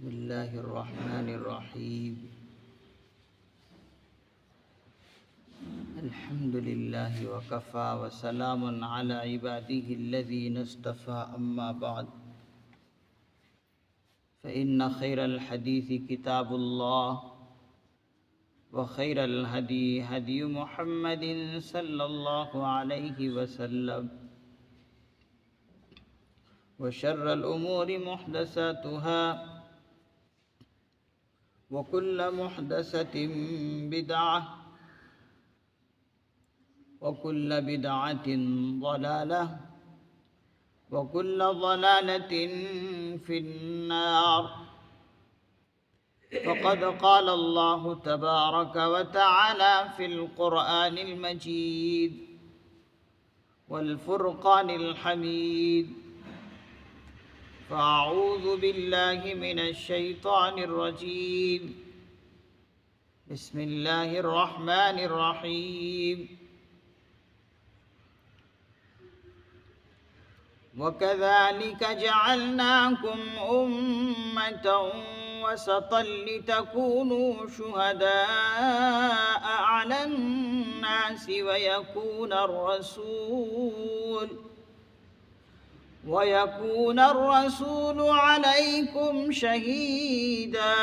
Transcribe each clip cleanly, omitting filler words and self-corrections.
بسم اللہ الرحمن الرحیم الحمد للہ وکفی وسلام علی عباده الذین اصطفى اما بعد فإن خیر الحدیث کتاب اللہ وخیر الہدی ہدی محمد صلی اللہ علیہ وسلم وشر الأمور محدثاتها وكل محدثة بدعة وكل بدعة ضلالة وكل ضلالة في النار فقد قال الله تبارك وتعالى في القرآن المجيد والفرقان الحميد فأعوذ بالله من الشيطان الرجيم بسم الله الرحمن الرحيم وكذلك جعلناكم أمة وسطا لتكونوا شهداء على الناس ويكون الرسول عليكم شهيدا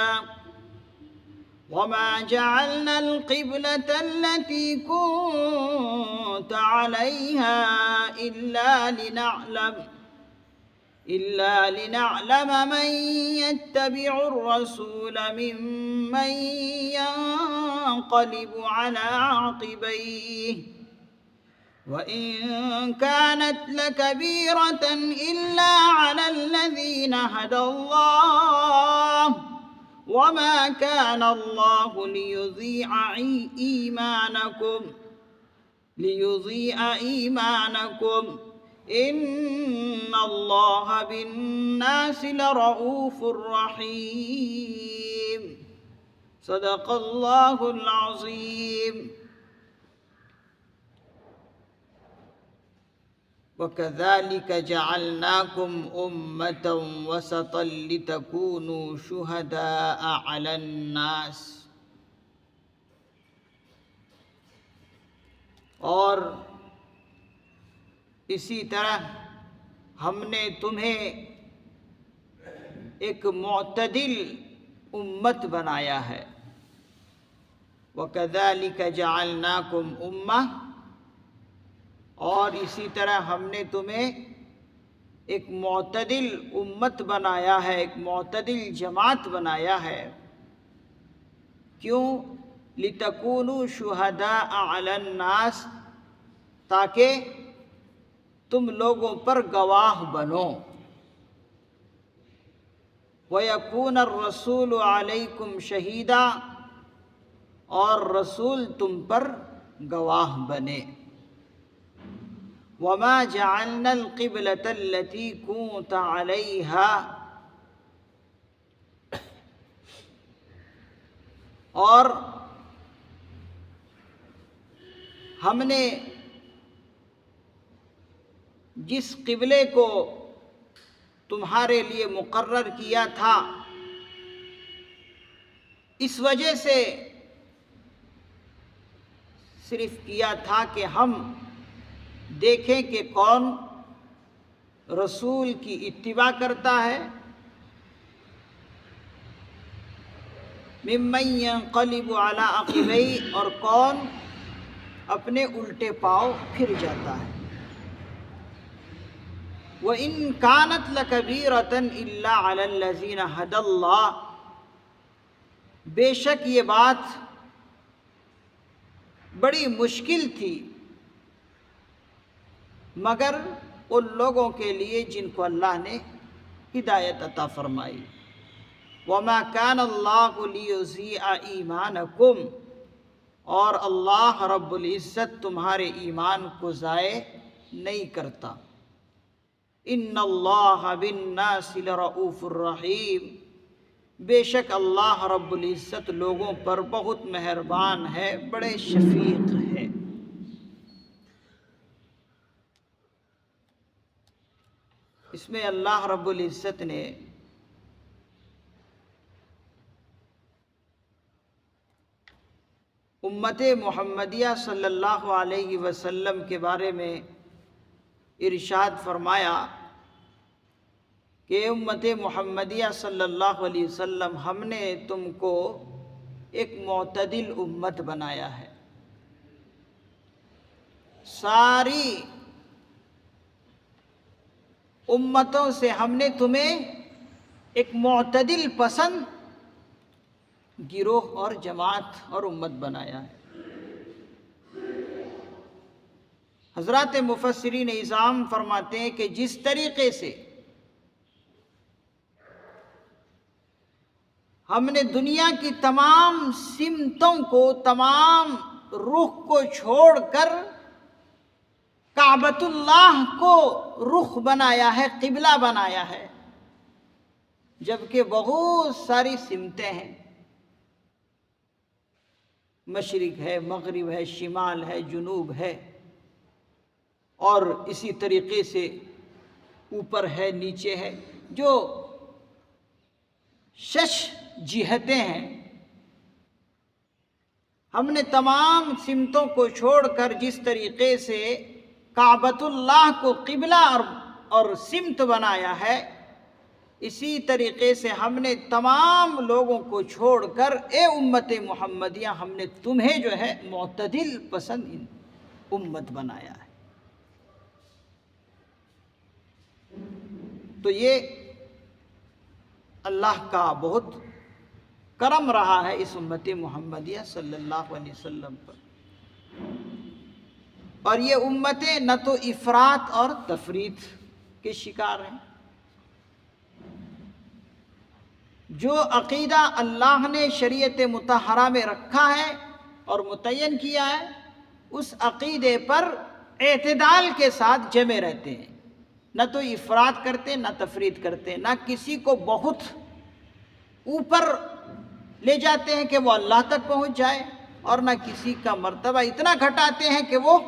وما جعلنا القبلة التي كنت عليها إلا لنعلم من يتبع الرسول ممن ينقلب على عقبيه وَإِن كَانَتْ لَكَبِيرَةً إِلَّا عَلَى الَّذِينَ هَدَى اللَّهُ وَمَا كَانَ اللَّهُ لِيُضِيعَ إِيمَانَكُمْ إِنَّ اللَّهَ بِالنَّاسِ لَرَءُوفٌ رَحِيمٌ صدق اللہ العظیم وَكَذَلِكَ جَعَلْنَاكُمْ أُمَّةً وَسَطًا لِتَكُونُوا شُهَدَاءَ عَلَى النَّاسِ اور اسی طرح ہم نے تمہیں ایک معتدل امت بنایا ہے وَكَذَلِكَ جَعَلْنَاكُمْ أُمَّةً اور اسی طرح ہم نے تمہیں ایک معتدل امت بنایا ہے، ایک معتدل جماعت بنایا ہے۔ کیوں؟ لِتَكُونُوا شُهَدَاءَ عَلَى النَّاسِ تاکہ تم لوگوں پر گواہ بنو۔ وَيَكُونَ الرَّسُولُ عَلَيْكُمْ شَهِيدًا اور رسول تم پر گواہ بنے۔ وَمَا جَعَلْنَا الْقِبْلَةَ الَّتِي كُنْتَ عَلَيْهَا اور ہم نے جس قبلے کو تمہارے لیے مقرر کیا تھا اس وجہ سے صرف کیا تھا کہ ہم دیکھیں کہ کون رسول کی اتباع کرتا ہے، ممن ينقلب على عقبیہ اور کون اپنے الٹے پاؤں پھر جاتا ہے۔ وَإِن كَانَتْ لَكَبِيرَةً إِلَّا عَلَى الَّذِينَ هَدَى اللَّهُ بے شک یہ بات بڑی مشکل تھی مگر ان لوگوں کے لیے جن کو اللہ نے ہدایت عطا فرمائی۔ وَمَا كَانَ اللَّهُ لِيُضِيعَ إِيمَانَكُمْ اور اللہ رب العزت تمہارے ایمان کو ضائع نہیں کرتا۔ إِنَّ اللَّهَ بِالنَّاسِ لَرَءُوفٌ رَحِيمٌ بے شک اللہ رب العزت لوگوں پر بہت مہربان ہے، بڑے شفیق ہے۔ اس میں اللہ رب العزت نے امت محمدیہ صلی اللہ علیہ وسلم کے بارے میں ارشاد فرمایا کہ امت محمدیہ صلی اللہ علیہ وسلم ہم نے تم کو ایک معتدل امت بنایا ہے. ساری امتوں سے ہم نے تمہیں ایک معتدل پسند گروہ اور جماعت اور امت بنایا ہے. حضرات مفسرین اعظام فرماتے ہیں کہ جس طریقے سے ہم نے دنیا کی تمام سمتوں کو، تمام رخ کو چھوڑ کر کعبۃ اللہ کو رخ بنایا ہے، قبلہ بنایا ہے، جبکہ بہت ساری سمتیں ہیں، مشرق ہے، مغرب ہے، شمال ہے، جنوب ہے، اور اسی طریقے سے اوپر ہے، نیچے ہے، جو 6 جہتیں ہیں. ہم نے تمام سمتوں کو چھوڑ کر جس طریقے سے کعبۃ اللہ کو قبلہ اور سمت بنایا ہے، اسی طریقے سے ہم نے تمام لوگوں کو چھوڑ کر اے امت محمدیہ ہم نے تمہیں جو ہے معتدل پسند امت بنایا ہے. تو یہ اللہ کا بہت کرم رہا ہے اس امت محمدیہ صلی اللہ علیہ وسلم پر. اور یہ امتیں نہ تو افراط اور تفریط کے شکار ہیں. جو عقیدہ اللہ نے شریعت مطہرہ میں رکھا ہے اور متعین کیا ہے، اس عقیدے پر اعتدال کے ساتھ جمے رہتے ہیں. نہ تو افراط کرتے، نہ تفریط کرتے، نہ کسی کو بہت اوپر لے جاتے ہیں کہ وہ اللہ تک پہنچ جائے، اور نہ کسی کا مرتبہ اتنا گھٹاتے ہیں کہ وہ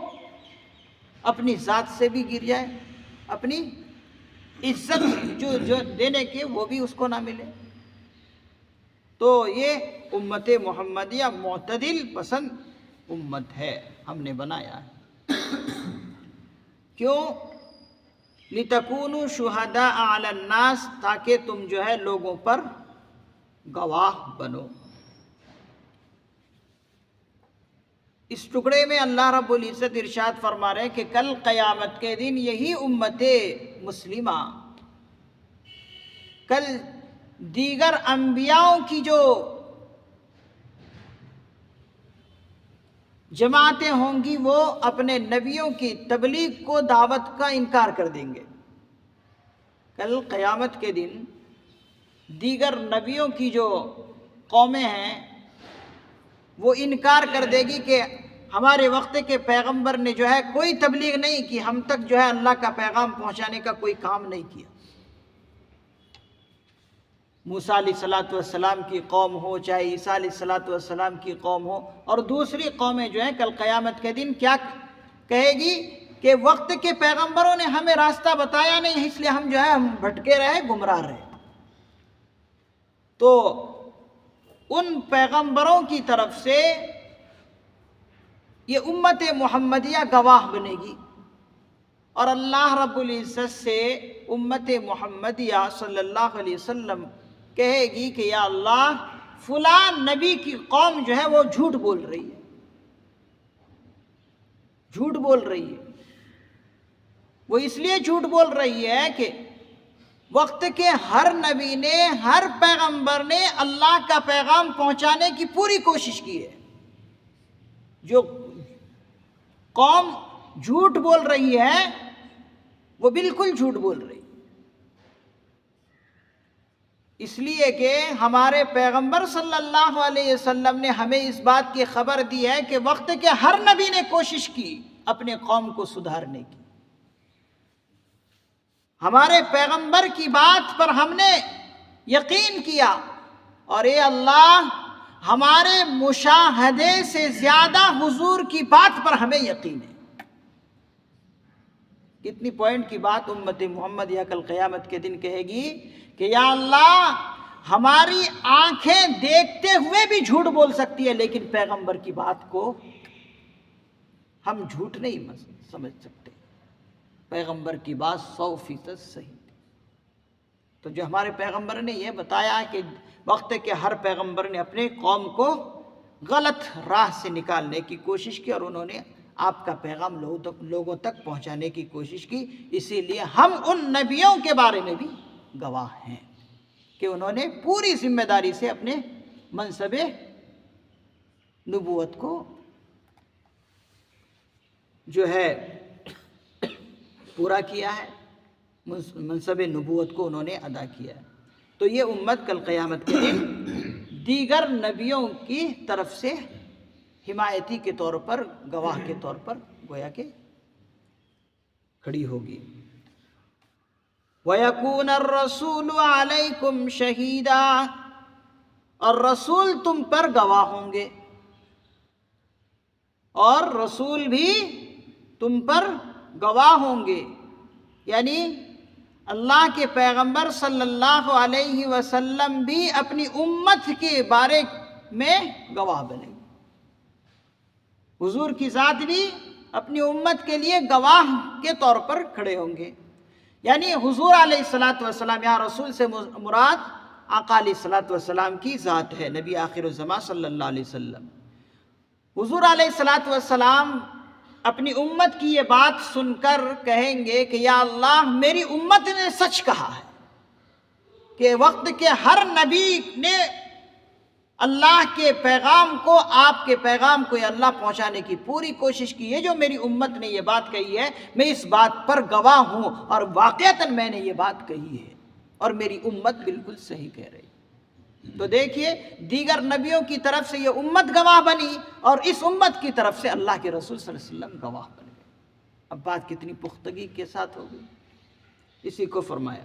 اپنی ذات سے بھی گر جائے، اپنی عزت جو دینے کے وہ بھی اس کو نہ ملے. تو یہ امت محمدیہ معتدل پسند امت ہے، ہم نے بنایا ہے. کیوں؟ لِتَكُونُوا شُهَدَاءَ عَلَى النَّاسِ، تاکہ تم جو ہے لوگوں پر گواہ بنو. اس ٹکڑے میں اللہ رب العزت ارشاد فرما رہے ہیں کہ کل قیامت کے دن یہی امت مسلمہ کل دیگر انبیاءوں کی جو جماعتیں ہوں گی وہ اپنے نبیوں کی تبلیغ کو، دعوت کا انکار کر دیں گے. کل قیامت کے دن دیگر نبیوں کی جو قومیں ہیں وہ انکار کر دے گی کہ ہمارے وقت کے پیغمبر نے جو ہے کوئی تبلیغ نہیں کی، ہم تک جو ہے اللہ کا پیغام پہنچانے کا کوئی کام نہیں کیا. موسیٰ علیہ السلام کی قوم ہو، چاہے عیسیٰ علیہ السلام کی قوم ہو، اور دوسری قومیں جو ہیں کل قیامت کے دن کیا کہے گی کہ وقت کے پیغمبروں نے ہمیں راستہ بتایا نہیں، اس لیے ہم جو ہے ہم بھٹکے رہے، گمراہ رہے. تو ان پیغمبروں کی طرف سے یہ امت محمدیہ گواہ بنے گی، اور اللہ رب العزت سے امت محمدیہ صلی اللہ علیہ وسلم کہے گی کہ یا اللہ فلاں نبی کی قوم جو ہے وہ جھوٹ بول رہی ہے، جھوٹ بول رہی ہے. وہ اس لیے جھوٹ بول رہی ہے کہ وقت کے ہر نبی نے، ہر پیغمبر نے اللہ کا پیغام پہنچانے کی پوری کوشش کی ہے. جو قوم جھوٹ بول رہی ہے وہ بالکل جھوٹ بول رہی ہے، اس لیے کہ ہمارے پیغمبر صلی اللہ علیہ وسلم نے ہمیں اس بات کی خبر دی ہے کہ وقت کے ہر نبی نے کوشش کی اپنے قوم کو سدھارنے کی. ہمارے پیغمبر کی بات پر ہم نے یقین کیا، اور اے اللہ ہمارے مشاہدے سے زیادہ حضور کی بات پر ہمیں یقین ہے. کتنی پوائنٹ کی بات امت محمدیہ کل قیامت کے دن کہے گی کہ یا اللہ ہماری آنکھیں دیکھتے ہوئے بھی جھوٹ بول سکتی ہے، لیکن پیغمبر کی بات کو ہم جھوٹ نہیں سمجھ سکتے۔ پیغمبر کی بات 100% صحیح تھی۔ تو جو ہمارے پیغمبر نے یہ بتایا کہ وقت کے ہر پیغمبر نے اپنے قوم کو غلط راہ سے نکالنے کی کوشش کی، اور انہوں نے آپ کا پیغام لوگوں تک پہنچانے کی کوشش کی۔ اسی لیے ہم ان نبیوں کے بارے میں بھی گواہ ہیں کہ انہوں نے پوری ذمہ داری سے اپنے منصب نبوت کو جو ہے پورا کیا ہے، منصب نبوت کو انہوں نے ادا کیا ہے۔ تو یہ امت کل قیامت کے دن دیگر نبیوں کی طرف سے حمایتی کے طور پر، گواہ کے طور پر گویا کہ کھڑی ہوگی۔ وَيَكُونَ الرَّسُولُ عَلَيْكُمْ شَهِيدًا، اور رسول تم پر گواہ ہوں گے، اور رسول بھی تم پر گواہ ہوں گے، یعنی اللہ کے پیغمبر صلی اللہ علیہ وسلم بھی اپنی امت کے بارے میں گواہ بنے گے۔ حضور کی ذات بھی اپنی امت کے لیے گواہ کے طور پر کھڑے ہوں گے، یعنی حضور علیہ الصلاۃ والسلام، یہاں رسول سے مراد آقا علیہ الصلاۃ والسلام کی ذات ہے، نبی آخر الزمان صلی اللہ علیہ وسلم۔ حضور علیہ الصلاۃ والسلام اپنی امت کی یہ بات سن کر کہیں گے کہ یا اللہ، میری امت نے سچ کہا ہے کہ وقت کے ہر نبی نے اللہ کے پیغام کو، آپ کے پیغام کو، یا اللہ پہنچانے کی پوری کوشش کی ہے۔ جو میری امت نے یہ بات کہی ہے، میں اس بات پر گواہ ہوں، اور واقعتاً میں نے یہ بات کہی ہے، اور میری امت بالکل صحیح کہہ رہی۔ تو دیکھیے، دیگر نبیوں کی طرف سے یہ امت گواہ بنی، اور اس امت کی طرف سے اللہ کے رسول صلی اللہ علیہ وسلم گواہ بن گئے۔ اب بات کتنی پختگی کے ساتھ ہوگی، اسی کو فرمایا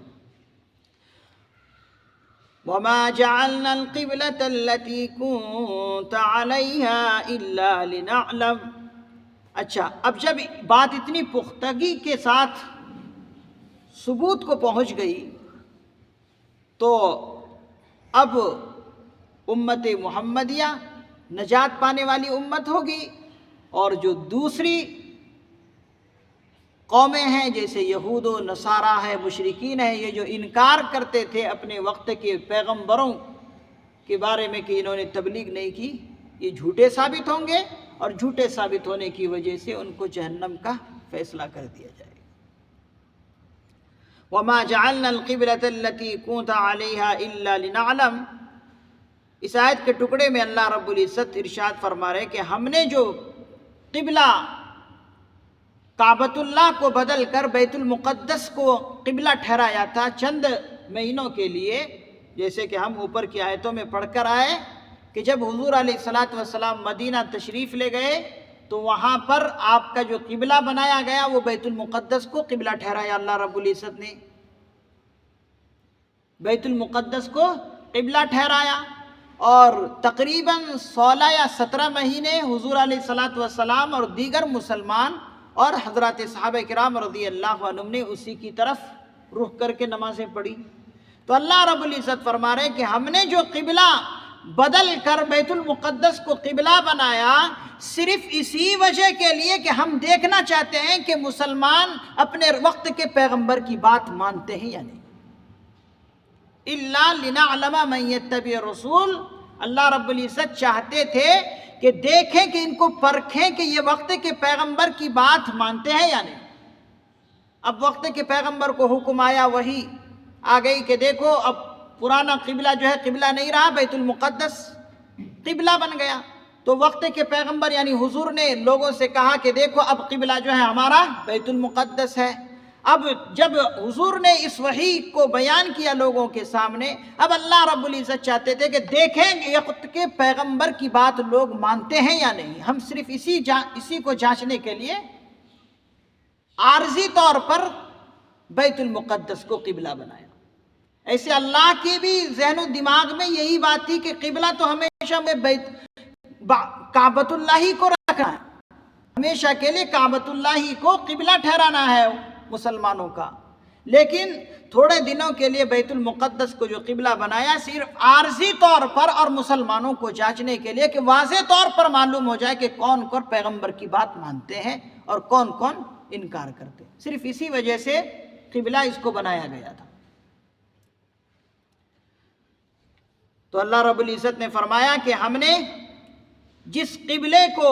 وَمَا جَعَلْنَا الْقِبْلَةَ الَّتِي كُنْتَ عَلَيْهَا إِلَّا لِنَعْلَمَ۔ اچھا، اب جب بات اتنی پختگی کے ساتھ ثبوت کو پہنچ گئی، تو اب امت محمدیہ نجات پانے والی امت ہوگی، اور جو دوسری قومیں ہیں جیسے یہود و نصارہ ہے، مشرکین ہیں، یہ جو انکار کرتے تھے اپنے وقت کے پیغمبروں کے بارے میں کہ انہوں نے تبلیغ نہیں کی، یہ جھوٹے ثابت ہوں گے، اور جھوٹے ثابت ہونے کی وجہ سے ان کو جہنم کا فیصلہ کر دیا جائے گا۔ وَمَا جَعَلْنَا الْقِبْلَةَ الَّتِي كُنْتَ عَلَيْهَا إِلَّا لِنَعْلَمَ۔ اس آیت کے ٹکڑے میں اللہ رب العزت ارشاد فرما رہے کہ ہم نے جو قبلہ کعبۃ اللہ کو بدل کر بیت المقدس کو قبلہ ٹھہرایا تھا چند مہینوں کے لیے، جیسے کہ ہم اوپر کی آیتوں میں پڑھ کر آئے کہ جب حضور علیہ الصلاۃ والسلام مدینہ تشریف لے گئے تو وہاں پر آپ کا جو قبلہ بنایا گیا وہ بیت المقدس کو قبلہ ٹھہرایا۔ اللہ رب العزت نے بیت المقدس کو قبلہ ٹھہرایا، اور تقریباً 16 یا 17 مہینے حضور علیہ الصلاۃ والسلام اور دیگر مسلمان اور حضرات صحابہ کرام رضی اللہ عنہم نے اسی کی طرف رخ کر کے نمازیں پڑھی۔ تو اللہ رب العزت فرما رہے کہ ہم نے جو قبلہ بدل کر بیت المقدس کو قبلہ بنایا، صرف اسی وجہ کے لیے کہ ہم دیکھنا چاہتے ہیں کہ مسلمان اپنے وقت کے پیغمبر کی بات مانتے ہیں یا نہیں۔ اِلَّا لِنَعْلَمَ مَن يَتَّبِعُ الرَّسُولَ، اللہ رب العزت چاہتے تھے کہ دیکھیں، کہ ان کو پرکھیں کہ یہ وقت کے پیغمبر کی بات مانتے ہیں یا نہیں۔ اب وقت کے پیغمبر کو حکم آیا، وہی آ گئی کہ دیکھو اب پرانا قبلہ جو ہے قبلہ نہیں رہا، بیت المقدس قبلہ بن گیا۔ تو وقت کے پیغمبر یعنی حضور نے لوگوں سے کہا کہ دیکھو اب قبلہ جو ہے ہمارا بیت المقدس ہے۔ اب جب حضور نے اس وحی کو بیان کیا لوگوں کے سامنے، اب اللہ رب العزت چاہتے تھے کہ دیکھیں یہ وقت کے پیغمبر کی بات لوگ مانتے ہیں یا نہیں۔ ہم صرف اسی کو جانچنے کے لیے عارضی طور پر بیت المقدس کو قبلہ بنایا۔ ایسے اللہ کے بھی ذہن و دماغ میں یہی بات تھی کہ قبلہ تو ہمیشہ میں کعبۃ اللہ ہی کو رکھنا ہے، ہمیشہ کے لیے کعبۃ اللہ ہی کو قبلہ ٹھہرانا ہے مسلمانوں کا۔ لیکن تھوڑے دنوں کے لیے بیت المقدس کو جو قبلہ بنایا صرف عارضی طور پر اور مسلمانوں کو جانچنے کے لیے کہ واضح طور پر معلوم ہو جائے کہ کون کون پیغمبر کی بات مانتے ہیں اور کون کون انکار کرتے ہیں، صرف اسی وجہ سے قبلہ اس کو بنایا گیا تھا۔ تو اللہ رب العزت نے فرمایا کہ ہم نے جس قبلے کو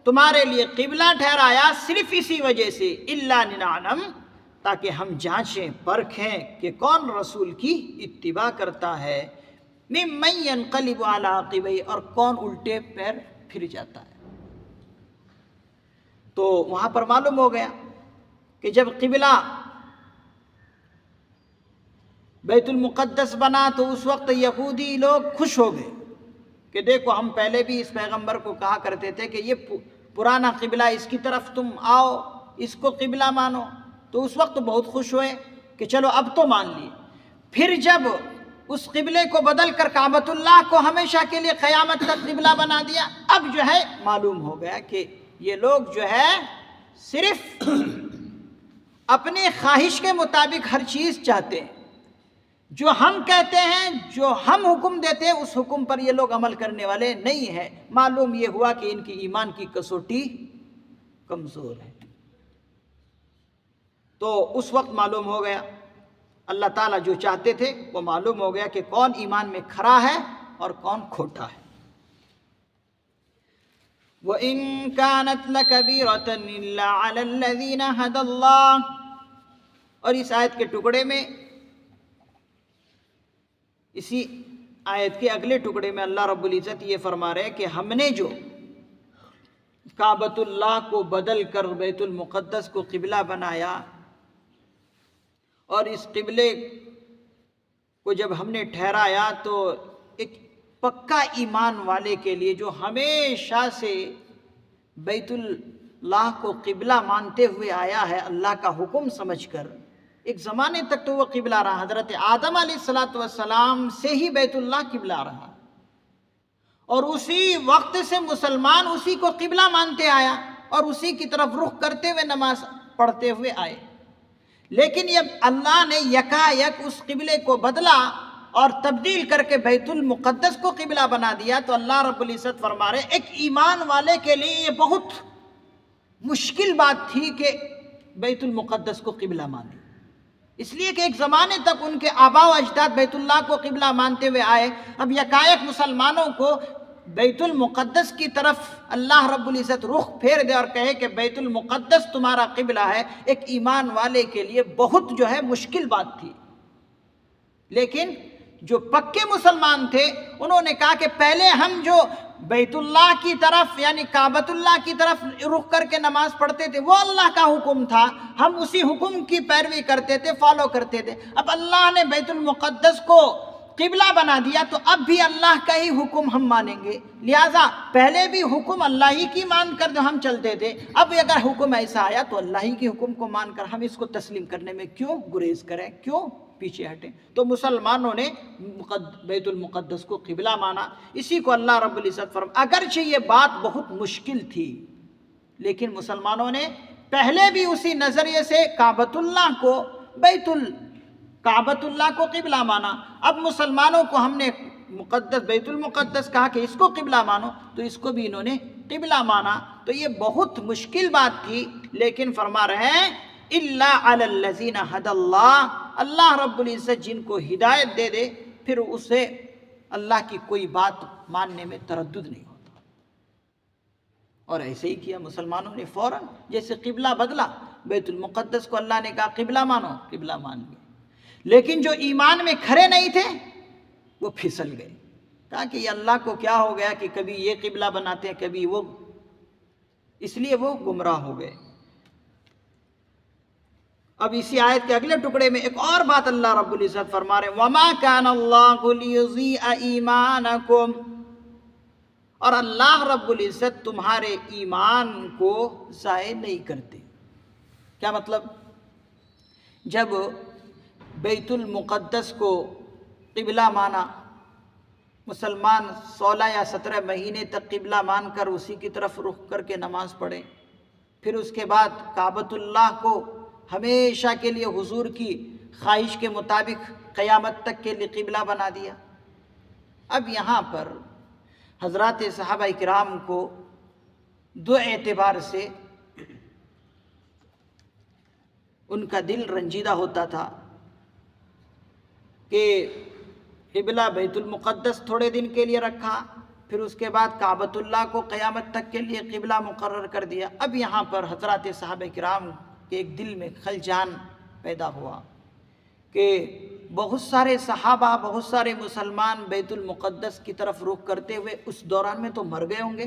تمہارے لیے قبلہ ٹھہرایا صرف اسی وجہ سے الا لنعلم، تاکہ ہم جانچیں پرکھیں کہ کون رسول کی اتباع کرتا ہے، ممن ينقلب على عقبیہ، اور کون الٹے پیر پھر جاتا ہے۔ تو وہاں پر معلوم ہو گیا کہ جب قبلہ بیت المقدس بنا تو اس وقت یہودی لوگ خوش ہو گئے کہ دیکھو ہم پہلے بھی اس پیغمبر کو کہا کرتے تھے کہ یہ پرانا قبلہ اس کی طرف تم آؤ، اس کو قبلہ مانو، تو اس وقت بہت خوش ہوئے کہ چلو اب تو مان لیے۔ پھر جب اس قبلے کو بدل کر کعبۃ اللہ کو ہمیشہ کے لیے قیامت تک قبلہ بنا دیا، اب جو ہے معلوم ہو گیا کہ یہ لوگ جو ہے صرف اپنی خواہش کے مطابق ہر چیز چاہتے ہیں، جو ہم کہتے ہیں، جو ہم حکم دیتے ہیں اس حکم پر یہ لوگ عمل کرنے والے نہیں ہیں۔ معلوم یہ ہوا کہ ان کی ایمان کی کسوٹی کمزور ہے۔ تو اس وقت معلوم ہو گیا، اللہ تعالیٰ جو چاہتے تھے وہ معلوم ہو گیا کہ کون ایمان میں کھرا ہے اور کون کھوٹا ہے۔ وَإِن كَانَتْ لَكَبِيرَةً إِلَّا عَلَى الَّذِينَ هَدَى اللَّهُ، اور اس آیت کے ٹکڑے میں، اسی آیت کے اگلے ٹکڑے میں اللہ رب العزت یہ فرما رہے ہیں کہ ہم نے جو کعبۃ اللہ کو بدل کر بیت المقدس کو قبلہ بنایا، اور اس قبلے کو جب ہم نے ٹھہرایا تو ایک پکا ایمان والے کے لیے جو ہمیشہ سے بیت اللہ کو قبلہ مانتے ہوئے آیا ہے اللہ کا حکم سمجھ کر، ایک زمانے تک تو وہ قبلہ رہا، حضرت آدم علیہ السلام سے ہی بیت اللہ قبلہ رہا، اور اسی وقت سے مسلمان اسی کو قبلہ مانتے آیا اور اسی کی طرف رخ کرتے ہوئے نماز پڑھتے ہوئے آئے۔ لیکن جب اللہ نے یکایک اس قبلے کو بدلا اور تبدیل کر کے بیت المقدس کو قبلہ بنا دیا، تو اللہ رب العزت فرما رہے ایک ایمان والے کے لیے یہ بہت مشکل بات تھی کہ بیت المقدس کو قبلہ مانے، اس لیے کہ ایک زمانے تک ان کے آباء و اجداد بیت اللہ کو قبلہ مانتے ہوئے آئے، اب یکایک مسلمانوں کو بیت المقدس کی طرف اللہ رب العزت رخ پھیر دے اور کہے کہ بیت المقدس تمہارا قبلہ ہے، ایک ایمان والے کے لیے بہت جو ہے مشکل بات تھی۔ لیکن جو پکے مسلمان تھے انہوں نے کہا کہ پہلے ہم جو بیت اللہ کی طرف یعنی کعبۃ اللہ کی طرف رخ کر کے نماز پڑھتے تھے وہ اللہ کا حکم تھا، ہم اسی حکم کی پیروی کرتے تھے، فالو کرتے تھے۔ اب اللہ نے بیت المقدس کو قبلہ بنا دیا تو اب بھی اللہ کا ہی حکم ہم مانیں گے، لہٰذا پہلے بھی حکم اللہ ہی کی مان کر جو ہم چلتے تھے، اب اگر حکم ایسا آیا تو اللہ ہی کے حکم کو مان کر ہم اس کو تسلیم کرنے میں کیوں گریز کریں، کیوں پیچھے ہٹیں۔ تو مسلمانوں نے بیت المقدس کو قبلہ مانا، اسی کو اللہ رب العزت فرما، اگرچہ یہ بات بہت مشکل تھی لیکن مسلمانوں نے پہلے بھی اسی نظریے سے کعبۃ اللہ کو قبلہ مانا۔ اب مسلمانوں کو ہم نے بیت المقدس کہا کہ اس کو قبلہ مانو، تو اس کو بھی انہوں نے قبلہ مانا۔ تو یہ بہت مشکل بات تھی، لیکن فرما رہے ہیں الا علی الذین ھدی اللہ، اللہ رب العزت جن کو ہدایت دے دے پھر اسے اللہ کی کوئی بات ماننے میں تردد نہیں ہوتا۔ اور ایسے ہی کیا مسلمانوں نے فوراً، جیسے قبلہ بدلا، بیت المقدس کو اللہ نے کہا قبلہ مانو، قبلہ مان گئے۔ لیکن جو ایمان میں کھڑے نہیں تھے وہ پھسل گئے، کہا کہ یہ اللہ کو کیا ہو گیا کہ کبھی یہ قبلہ بناتے ہیں کبھی وہ، اس لیے وہ گمراہ ہو گئے۔ اب اسی آیت کے اگلے ٹکڑے میں ایک اور بات اللہ رب العزت فرما رہے ہیں وَمَا كَانَ اللَّهُ لِيُضِيعَ إِيمَانَكُمْ، اور اللہ رب العزت تمہارے ایمان کو ضائع نہیں کرتے۔ کیا مطلب؟ جب بیت المقدس کو قبلہ مانا، مسلمان 16 یا 17 مہینے تک قبلہ مان کر اسی کی طرف رخ کر کے نماز پڑھے، پھر اس کے بعد کعبۃ اللہ کو ہمیشہ کے لیے حضور کی خواہش کے مطابق قیامت تک کے لیے قبلہ بنا دیا۔ اب یہاں پر حضرات صحابہ کرام کو دو اعتبار سے ان کا دل رنجیدہ ہوتا تھا کہ قبلہ بیت المقدس تھوڑے دن کے لیے رکھا، پھر اس کے بعد کعبۃ اللہ کو قیامت تک کے لیے قبلہ مقرر کر دیا۔ اب یہاں پر حضرات صحابہ کرام کے ایک دل میں خلجان پیدا ہوا کہ بہت سارے صحابہ، بہت سارے مسلمان بیت المقدس کی طرف رخ کرتے ہوئے اس دوران میں تو مر گئے ہوں گے،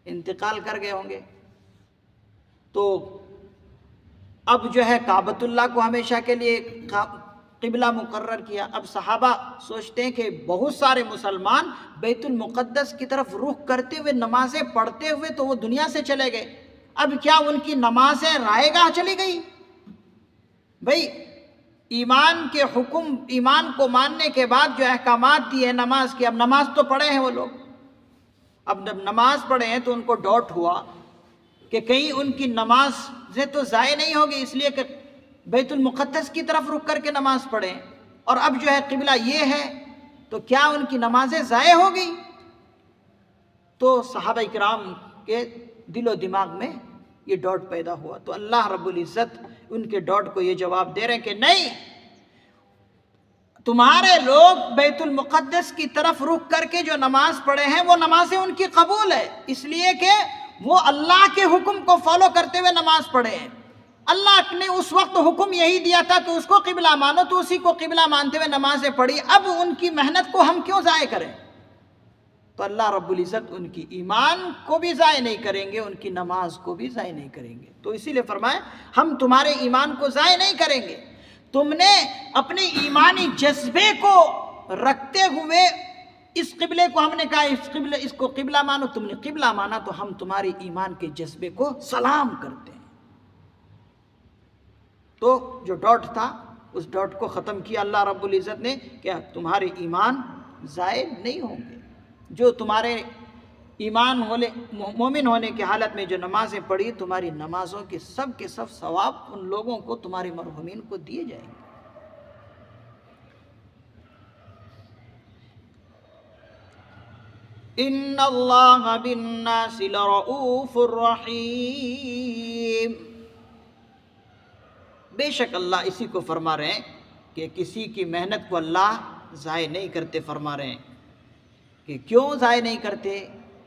انتقال کر گئے ہوں گے، تو اب جو ہے کعبۃ اللہ کو ہمیشہ کے لیے قبلہ مقرر کیا۔ اب صحابہ سوچتے ہیں کہ بہت سارے مسلمان بیت المقدس کی طرف رخ کرتے ہوئے نمازیں پڑھتے ہوئے تو وہ دنیا سے چلے گئے، اب کیا ان کی نمازیں رائے گاہ چلی گئی؟ بھئی ایمان کے حکم، ایمان کو ماننے کے بعد جو احکامات دیے نماز کے، اب نماز تو پڑھے ہیں وہ لوگ، اب جب نماز پڑھے ہیں تو ان کو ڈاؤٹ ہوا کہ کہیں ان کی نمازیں تو ضائع نہیں ہوگی، اس لیے کہ بیت المقدس کی طرف رک کر کے نماز پڑھیں، اور اب جو ہے قبلہ یہ ہے تو کیا ان کی نمازیں ضائع ہو گئی؟ تو صحابہ کرام کے دل و دماغ میں یہ ڈاؤٹ پیدا ہوا، تو اللہ رب العزت ان کے ڈاؤٹ کو یہ جواب دے رہے ہیں کہ نہیں، تمہارے لوگ بیت المقدس کی طرف رک کر کے جو نماز پڑھے ہیں وہ نمازیں ان کی قبول ہے، اس لیے کہ وہ اللہ کے حکم کو فالو کرتے ہوئے نماز پڑھے ہیں۔ اللہ نے اس وقت حکم یہی دیا تھا کہ اس کو قبلہ مانو، تو اسی کو قبلہ مانتے ہوئے نمازیں پڑھی، اب ان کی محنت کو ہم کیوں ضائع کریں؟ تو اللہ رب العزت ان کی ایمان کو بھی ضائع نہیں کریں گے، ان کی نماز کو بھی ضائع نہیں کریں گے، تو اسی لیے فرمائے ہم تمہارے ایمان کو ضائع نہیں کریں گے، تم نے اپنے ایمانی جذبے کو رکھتے ہوئے اس قبلے کو، ہم نے کہا اس کو قبلہ مانو، تم نے قبلہ مانا تو ہم تمہارے ایمان کے جذبے کو سلام کرتے ہیں۔ تو جو ڈاؤٹ تھا اس ڈاؤٹ کو ختم کیا اللہ رب العزت نے، کہ تمہارے ایمان ضائع نہیں ہوں گے، جو تمہارے ایمان مومن ہونے کی حالت میں جو نمازیں پڑھی، تمہاری نمازوں کے سب ثواب ان لوگوں کو، تمہارے مرحومین کو دیے جائیں گے۔ ان اللہ بالناس لرؤوف الرحیم، بے شک اللہ اسی کو فرما رہے ہیں کہ کسی کی محنت کو اللہ ضائع نہیں کرتے، فرما رہے ہیں کہ کیوں ضائع نہیں کرتے؟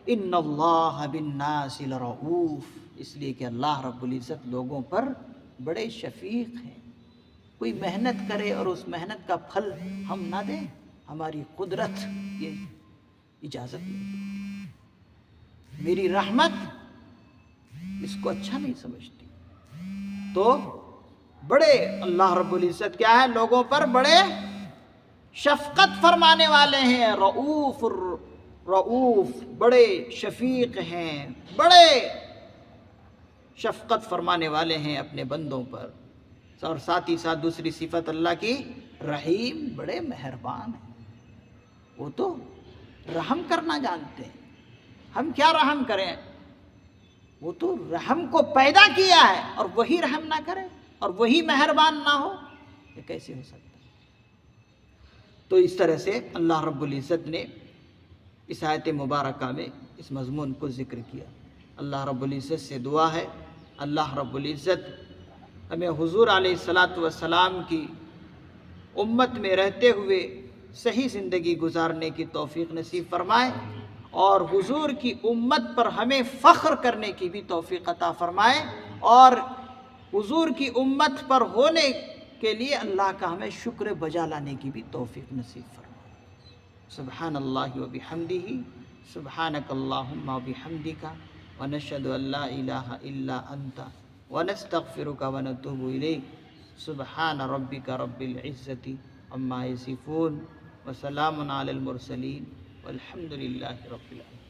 ان اللہ بالناس لرؤوف، اس لیے کہ اللہ رب العزت لوگوں پر بڑے شفیق ہیں۔ کوئی محنت کرے اور اس محنت کا پھل ہم نہ دیں، ہماری قدرت یہ اجازت نہیں، میری رحمت اس کو اچھا نہیں سمجھتی، تو بڑے اللہ رب العزت کیا ہے، لوگوں پر بڑے شفقت فرمانے والے ہیں، رؤوف بڑے شفیق ہیں، بڑے شفقت فرمانے والے ہیں اپنے بندوں پر، اور ساتھ ہی ساتھ دوسری صفت اللہ کی رحیم، بڑے مہربان ہیں، وہ تو رحم کرنا جانتے ہیں، ہم کیا رحم کریں؟ وہ تو رحم کو پیدا کیا ہے اور وہی رحم نہ کرے اور وہی مہربان نہ ہو، یہ کیسے ہو سکتا ہے؟ تو اس طرح سے اللہ رب العزت نے اس آیت مبارکہ میں اس مضمون کو ذکر کیا۔ اللہ رب العزت سے دعا ہے اللہ رب العزت ہمیں حضور علیہ السلام کی امت میں رہتے ہوئے صحیح زندگی گزارنے کی توفیق نصیب فرمائے، اور حضور کی امت پر ہمیں فخر کرنے کی بھی توفیق عطا فرمائے، اور حضور کی امت پر ہونے کے لیے اللہ کا ہمیں شکر بجا لانے کی بھی توفیق نصیب فرمائے۔ سبحان اللہ و بحمدہ، سبحانک اللہم و بحمدک، ونشہد ان لا الہ الا انت، ونستغفرک ونتوب الیک۔ سبحان ربک رب العزت عما یصفون، وسلام علی المرسلین، والحمد للہ رب العالمین۔